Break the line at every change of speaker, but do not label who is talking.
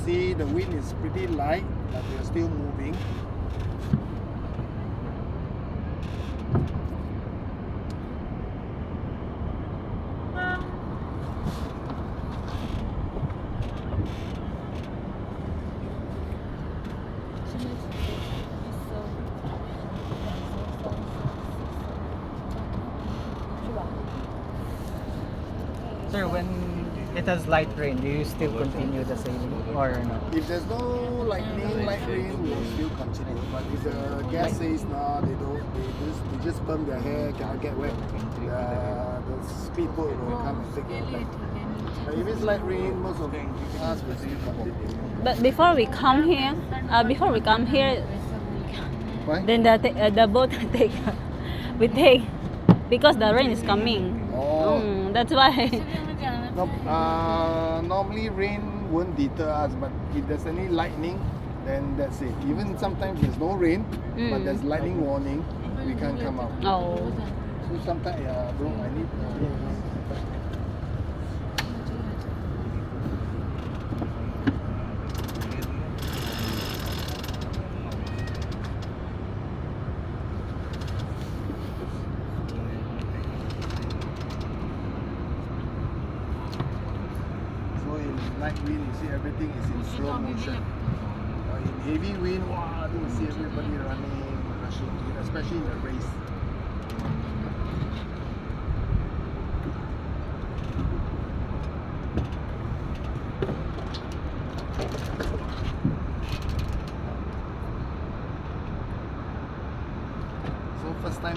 see the wind is pretty light, but we are still moving.
Sir, when it has light rain, do you still continue the sailing or no?
If there's no lightning, light rain, we'll still continue. But if the gas says no, they don't, they just perm their hair, cannot get wet, the speedboat will come and take it back. But if it's light rain, most of us will still continue.
But before we come here,
Why?
then the boat we take because the rain is coming.
Oh.
That's why.
No, normally rain won't deter us, but if there's any lightning, then that's it. Even sometimes there's no rain, but there's lightning warning, we can't come out.
Oh.
So sometimes, bro, I need. So in light wind, you see everything is in slow motion. In heavy wind, wow, you see everybody running, rushing, especially in a race. So first time